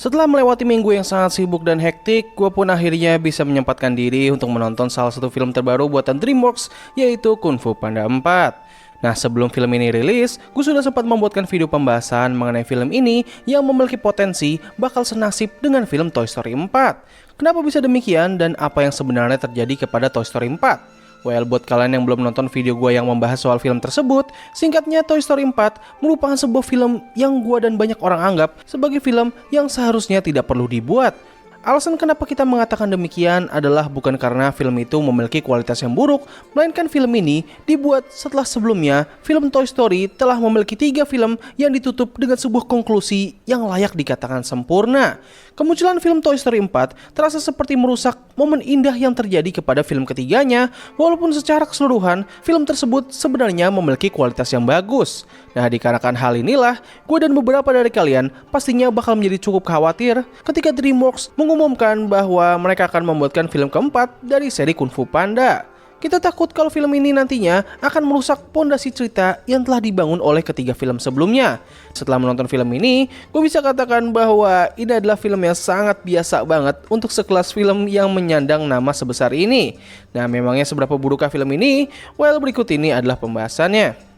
Setelah melewati minggu yang sangat sibuk dan hektik, gue pun akhirnya bisa menyempatkan diri untuk menonton salah satu film terbaru buatan DreamWorks, yaitu Kung Fu Panda 4. Nah, sebelum film ini rilis, gue sudah sempat membuatkan video pembahasan mengenai film ini yang memiliki potensi bakal senasib dengan film Toy Story 4. Kenapa bisa demikian dan apa yang sebenarnya terjadi kepada Toy Story 4? Well, buat kalian yang belum nonton video gue yang membahas soal film tersebut, singkatnya Toy Story 4 merupakan sebuah film yang gue dan banyak orang anggap sebagai film yang seharusnya tidak perlu dibuat. Alasan kenapa kita mengatakan demikian adalah bukan karena film itu memiliki kualitas yang buruk, melainkan film ini dibuat setelah sebelumnya film Toy Story telah memiliki 3 film yang ditutup dengan sebuah konklusi yang layak dikatakan sempurna. Kemunculan film Toy Story 4 terasa seperti merusak momen indah yang terjadi kepada film ketiganya, walaupun secara keseluruhan film tersebut sebenarnya memiliki kualitas yang bagus. Nah, dikarenakan hal inilah, gue dan beberapa dari kalian pastinya bakal menjadi cukup khawatir ketika DreamWorks mengumumkan bahwa mereka akan membuatkan film keempat dari seri Kung Fu Panda. Kita takut kalau film ini nantinya akan merusak pondasi cerita yang telah dibangun oleh ketiga film sebelumnya. Setelah menonton film ini, gue bisa katakan bahwa ini adalah film yang sangat biasa banget untuk sekelas film yang menyandang nama sebesar ini. Nah, memangnya seberapa burukkah film ini? Well, berikut ini adalah pembahasannya.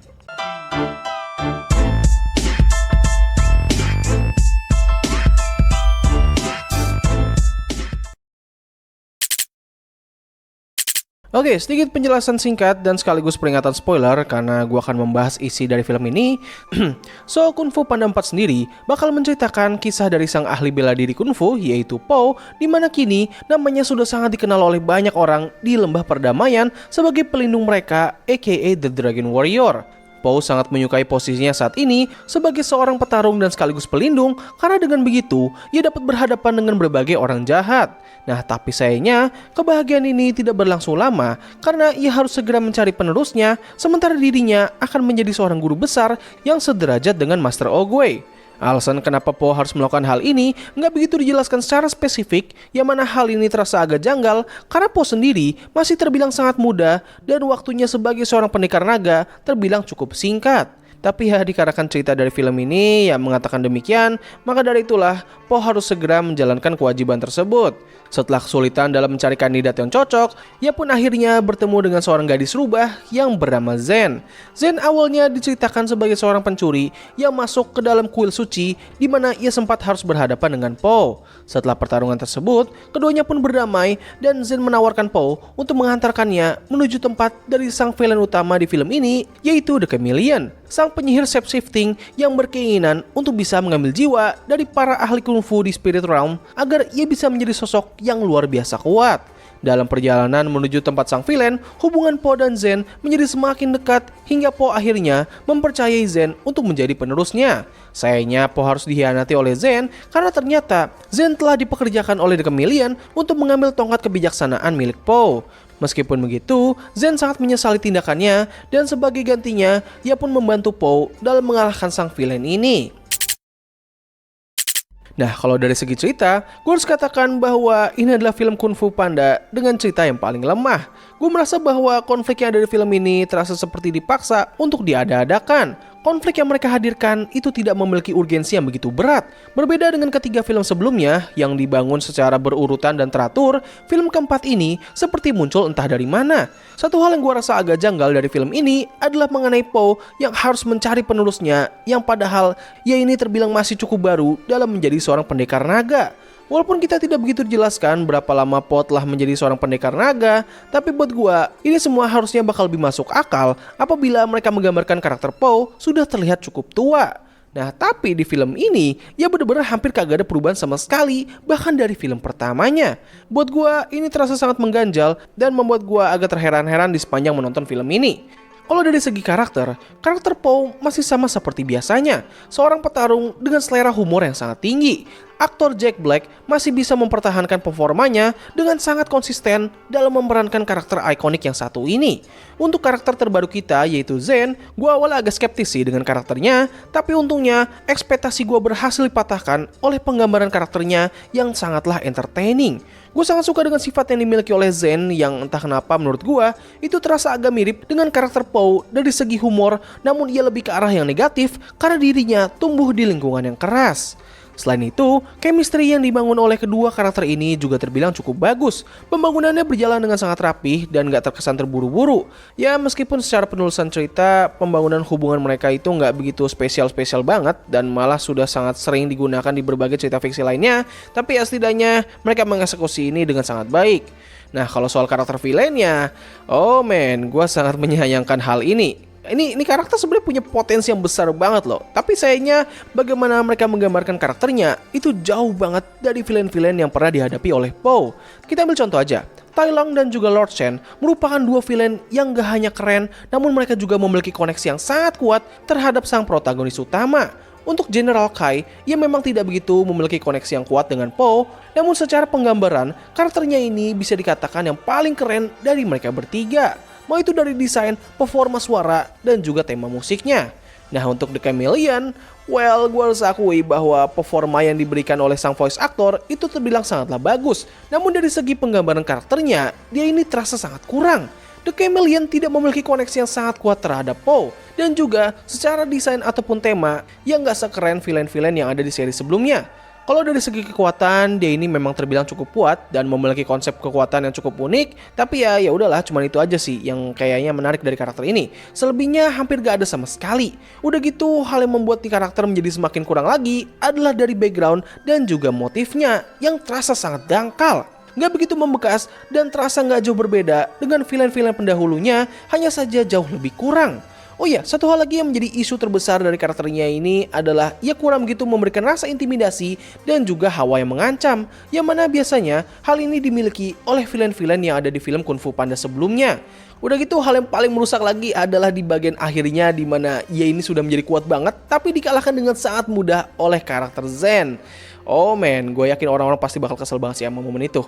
Oke, sedikit penjelasan singkat dan sekaligus peringatan spoiler karena gue akan membahas isi dari film ini. So, Kung Fu Panda 4 sendiri bakal menceritakan kisah dari sang ahli bela diri Kung Fu, yaitu Po, di mana kini namanya sudah sangat dikenal oleh banyak orang di Lembah Perdamaian sebagai pelindung mereka, aka The Dragon Warrior. Po sangat menyukai posisinya saat ini sebagai seorang petarung dan sekaligus pelindung karena dengan begitu ia dapat berhadapan dengan berbagai orang jahat. Nah, tapi sayangnya kebahagiaan ini tidak berlangsung lama karena ia harus segera mencari penerusnya sementara dirinya akan menjadi seorang guru besar yang sederajat dengan Master Oogway. Alasan kenapa Po harus melakukan hal ini nggak begitu dijelaskan secara spesifik, yang mana hal ini terasa agak janggal karena Po sendiri masih terbilang sangat muda dan waktunya sebagai seorang pendekar naga terbilang cukup singkat. Tapi ya, dikarenakan cerita dari film ini yang mengatakan demikian, maka dari itulah Po harus segera menjalankan kewajiban tersebut. Setelah kesulitan dalam mencari kandidat yang cocok, ia pun akhirnya bertemu dengan seorang gadis rubah yang bernama Zen. Zen awalnya diceritakan sebagai seorang pencuri yang masuk ke dalam kuil suci di mana ia sempat harus berhadapan dengan Po. Setelah pertarungan tersebut, keduanya pun berdamai dan Zen menawarkan Po untuk mengantarkannya menuju tempat dari sang villain utama di film ini, yaitu The Chameleon, sang penyihir shape-shifting yang berkeinginan untuk bisa mengambil jiwa dari para ahli kungfu di Spirit Realm agar ia bisa menjadi sosok yang luar biasa kuat. Dalam perjalanan menuju tempat sang villain, hubungan Po dan Zen menjadi semakin dekat hingga Po akhirnya mempercayai Zen untuk menjadi penerusnya. Sayangnya Po harus dikhianati oleh Zen karena ternyata Zen telah dipekerjakan oleh The Chameleon untuk mengambil tongkat kebijaksanaan milik Po. Meskipun begitu, Zen sangat menyesali tindakannya dan sebagai gantinya, ia pun membantu Po dalam mengalahkan sang villain ini. Nah, kalau dari segi cerita, gue harus katakan bahwa ini adalah film Kung Fu Panda dengan cerita yang paling lemah. Gue merasa bahwa konflik yang ada di film ini terasa seperti dipaksa untuk diada-adakan. Konflik yang mereka hadirkan itu tidak memiliki urgensi yang begitu berat. Berbeda dengan ketiga film sebelumnya yang dibangun secara berurutan dan teratur, film keempat ini seperti muncul entah dari mana. Satu hal yang gue rasa agak janggal dari film ini adalah mengenai Po yang harus mencari penerusnya, yang padahal ia ini terbilang masih cukup baru dalam menjadi seorang pendekar naga. Walaupun kita tidak begitu dijelaskan berapa lama Po telah menjadi seorang pendekar naga, tapi buat gua, ini semua harusnya bakal lebih masuk akal apabila mereka menggambarkan karakter Po sudah terlihat cukup tua. Nah, tapi di film ini, ya benar-benar hampir kagak ada perubahan sama sekali, bahkan dari film pertamanya. Buat gua, ini terasa sangat mengganjal dan membuat gua agak terheran-heran di sepanjang menonton film ini. Kalau dari segi karakter Po masih sama seperti biasanya, seorang petarung dengan selera humor yang sangat tinggi. Aktor Jack Black masih bisa mempertahankan performanya dengan sangat konsisten dalam memerankan karakter ikonik yang satu ini. Untuk karakter terbaru kita yaitu Zen, gue awalnya agak skeptis sih dengan karakternya, tapi untungnya ekspektasi gue berhasil dipatahkan oleh penggambaran karakternya yang sangatlah entertaining. Gue sangat suka dengan sifat yang dimiliki oleh Zen yang entah kenapa menurut gue itu terasa agak mirip dengan karakter Po dari segi humor, namun ia lebih ke arah yang negatif karena dirinya tumbuh di lingkungan yang keras. Selain itu, chemistry yang dibangun oleh kedua karakter ini juga terbilang cukup bagus. Pembangunannya berjalan dengan sangat rapih dan gak terkesan terburu-buru. Ya meskipun secara penulisan cerita, pembangunan hubungan mereka itu gak begitu spesial-spesial banget dan malah sudah sangat sering digunakan di berbagai cerita fiksi lainnya, tapi ya setidaknya mereka mengeksekusi ini dengan sangat baik. Nah kalau soal karakter villainnya, oh man, gue sangat menyayangkan hal ini. Ini karakter sebenarnya punya potensi yang besar banget loh. Tapi sayangnya bagaimana mereka menggambarkan karakternya itu jauh banget dari villain-villain yang pernah dihadapi oleh Poe. Kita ambil contoh aja. Tai Lung dan juga Lord Shen merupakan dua villain yang gak hanya keren, namun mereka juga memiliki koneksi yang sangat kuat terhadap sang protagonis utama. Untuk General Kai, ia memang tidak begitu memiliki koneksi yang kuat dengan Poe, namun secara penggambaran, karakternya ini bisa dikatakan yang paling keren dari mereka bertiga. Mau itu dari desain, performa suara, dan juga tema musiknya. Nah untuk The Chameleon, well gue harus akui bahwa performa yang diberikan oleh sang voice actor itu terbilang sangatlah bagus. Namun dari segi penggambaran karakternya, dia ini terasa sangat kurang. The Chameleon tidak memiliki koneksi yang sangat kuat terhadap Poe. Dan juga secara desain ataupun tema yang gak sekeren villain-villain yang ada di seri sebelumnya. Kalau dari segi kekuatan, dia ini memang terbilang cukup kuat dan memiliki konsep kekuatan yang cukup unik. Tapi ya udahlah, cuman itu aja sih yang kayaknya menarik dari karakter ini. Selebihnya hampir gak ada sama sekali. Udah gitu, hal yang membuat di karakter menjadi semakin kurang lagi adalah dari background dan juga motifnya yang terasa sangat dangkal. Gak begitu membekas dan terasa gak jauh berbeda dengan villain-villain pendahulunya, hanya saja jauh lebih kurang. Oh iya, satu hal lagi yang menjadi isu terbesar dari karakternya ini adalah ia kurang begitu memberikan rasa intimidasi dan juga hawa yang mengancam, yang mana biasanya hal ini dimiliki oleh villain-villain yang ada di film Kung Fu Panda sebelumnya. Udah gitu, hal yang paling merusak lagi adalah di bagian akhirnya di mana ia ini sudah menjadi kuat banget tapi dikalahkan dengan sangat mudah oleh karakter Zen. Oh man, gue yakin orang-orang pasti bakal kesel banget sih sama momen itu.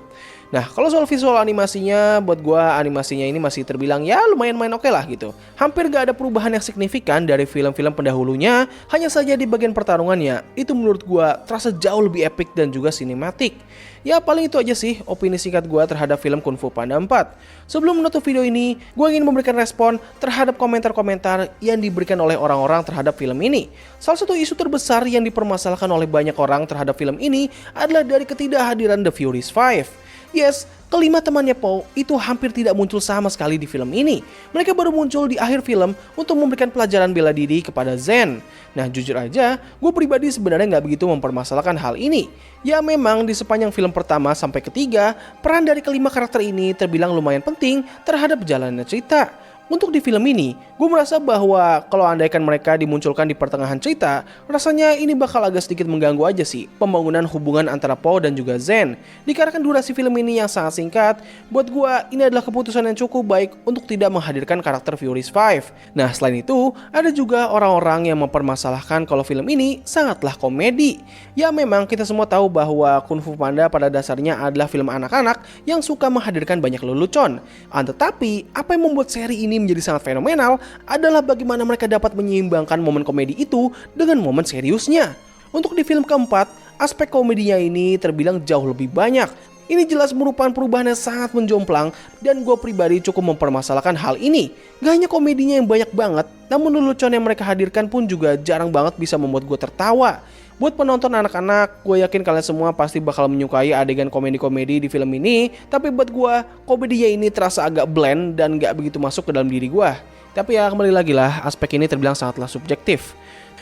Nah, kalau soal visual animasinya, buat gue animasinya ini masih terbilang ya lumayan main oke lah gitu. Hampir gak ada perubahan yang signifikan dari film-film pendahulunya, hanya saja di bagian pertarungannya, itu menurut gue terasa jauh lebih epic dan juga sinematik. Ya paling itu aja sih opini singkat gue terhadap film Kung Fu Panda 4. Sebelum menutup video ini, gue ingin memberikan respon terhadap komentar-komentar yang diberikan oleh orang-orang terhadap film ini. Salah satu isu terbesar yang dipermasalahkan oleh banyak orang terhadap film ini adalah dari ketidakhadiran The Furies 5. Yes, kelima temannya Poe itu hampir tidak muncul sama sekali di film ini. Mereka baru muncul di akhir film untuk memberikan pelajaran bela diri kepada Zen. Nah jujur aja, gue pribadi sebenarnya gak begitu mempermasalahkan hal ini. Ya memang di sepanjang film pertama sampai ketiga, peran dari kelima karakter ini terbilang lumayan penting terhadap jalannya cerita. Untuk di film ini, gue merasa bahwa kalau andaikan mereka dimunculkan di pertengahan cerita, rasanya ini bakal agak sedikit mengganggu aja sih pembangunan hubungan antara Poe dan juga Zen. Dikarenakan durasi film ini yang sangat singkat, buat gue ini adalah keputusan yang cukup baik untuk tidak menghadirkan karakter Furies 5. Nah selain itu, ada juga orang-orang yang mempermasalahkan kalau film ini sangatlah komedi. Ya memang kita semua tahu bahwa Kung Fu Panda pada dasarnya adalah film anak-anak yang suka menghadirkan banyak lelucon. Tetapi, apa yang membuat seri ini menjadi sangat fenomenal adalah bagaimana mereka dapat menyeimbangkan momen komedi itu dengan momen seriusnya. Untuk di film keempat, aspek komedinya ini terbilang jauh lebih banyak. Ini jelas merupakan perubahan yang sangat menjomplang dan gue pribadi cukup mempermasalahkan hal ini. Gak hanya komedinya yang banyak banget, namun lelucon yang mereka hadirkan pun juga jarang banget bisa membuat gue tertawa. Buat penonton anak-anak, gue yakin kalian semua pasti bakal menyukai adegan komedi-komedi di film ini. Tapi buat gue, komedinya ini terasa agak bland dan gak begitu masuk ke dalam diri gue. Tapi ya kembali lagi lah, aspek ini terbilang sangatlah subjektif.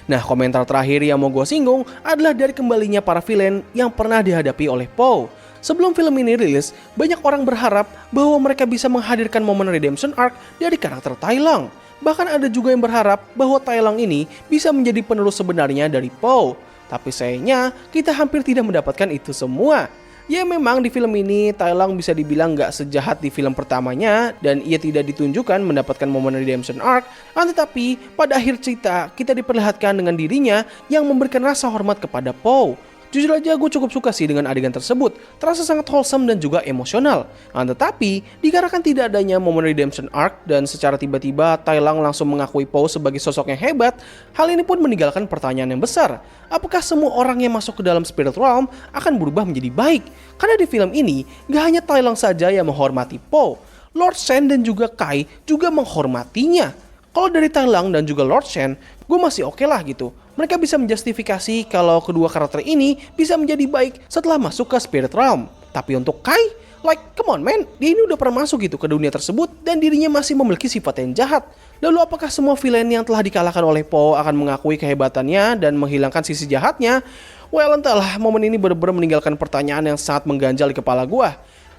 Nah komentar terakhir yang mau gue singgung adalah dari kembalinya para villain yang pernah dihadapi oleh Poe. Sebelum film ini rilis, banyak orang berharap bahwa mereka bisa menghadirkan momen redemption arc dari karakter Tai Lung. Bahkan ada juga yang berharap bahwa Tai Lung ini bisa menjadi penerus sebenarnya dari Poe. Tapi sayangnya kita hampir tidak mendapatkan itu semua. Ya memang di film ini Tai Lung bisa dibilang gak sejahat di film pertamanya dan ia tidak ditunjukkan mendapatkan momen redemption arc. Tetapi pada akhir cerita kita diperlihatkan dengan dirinya yang memberikan rasa hormat kepada Poe. Jujur aja gue cukup suka sih dengan adegan tersebut, terasa sangat wholesome dan juga emosional. Tetapi dikarenakan tidak adanya momen redemption arc dan secara tiba-tiba Tai Lung langsung mengakui Poe sebagai sosok yang hebat, hal ini pun meninggalkan pertanyaan yang besar. Apakah semua orang yang masuk ke dalam Spirit Realm akan berubah menjadi baik? Karena di film ini gak hanya Tai Lung saja yang menghormati Poe, Lord Shen dan juga Kai juga menghormatinya. Kalau dari Tai Lang dan juga Lord Shen, gue masih oke lah gitu. Mereka bisa menjustifikasi kalau kedua karakter ini bisa menjadi baik setelah masuk ke Spirit Realm. Tapi untuk Kai, like, come on man, dia ini udah pernah masuk gitu ke dunia tersebut dan dirinya masih memiliki sifat yang jahat. Lalu apakah semua villain yang telah dikalahkan oleh Po akan mengakui kehebatannya dan menghilangkan sisi jahatnya? Well, entahlah, momen ini benar-benar meninggalkan pertanyaan yang sangat mengganjal di kepala gue.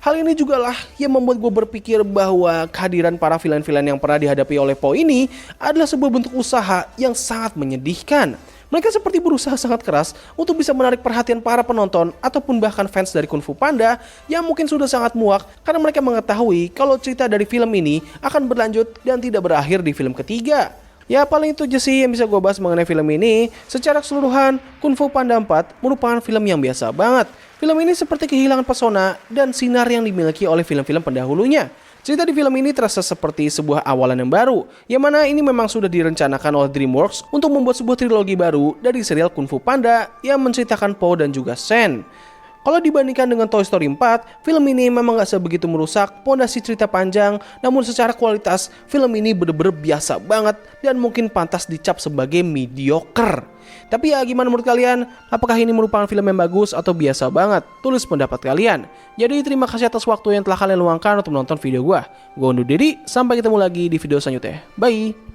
Hal ini juga lah yang membuat gue berpikir bahwa kehadiran para villain-villain yang pernah dihadapi oleh Po ini adalah sebuah bentuk usaha yang sangat menyedihkan. Mereka seperti berusaha sangat keras untuk bisa menarik perhatian para penonton ataupun bahkan fans dari Kung Fu Panda yang mungkin sudah sangat muak karena mereka mengetahui kalau cerita dari film ini akan berlanjut dan tidak berakhir di film ketiga. Ya paling itu aja sih yang bisa gue bahas mengenai film ini. Secara keseluruhan, Kung Fu Panda 4 merupakan film yang biasa banget. Film ini seperti kehilangan pesona dan sinar yang dimiliki oleh film-film pendahulunya. Cerita di film ini terasa seperti sebuah awalan yang baru, yang mana ini memang sudah direncanakan oleh DreamWorks untuk membuat sebuah trilogi baru dari serial Kung Fu Panda yang menceritakan Po dan juga Shen. Kalau dibandingkan dengan Toy Story 4, film ini memang gak sebegitu merusak pondasi cerita panjang, namun secara kualitas, film ini bener-bener biasa banget dan mungkin pantas dicap sebagai mediocre. Tapi ya gimana menurut kalian? Apakah ini merupakan film yang bagus atau biasa banget? Tulis pendapat kalian. Jadi terima kasih atas waktu yang telah kalian luangkan untuk menonton video gue. Gue undur diri, sampai ketemu lagi di video selanjutnya. Bye!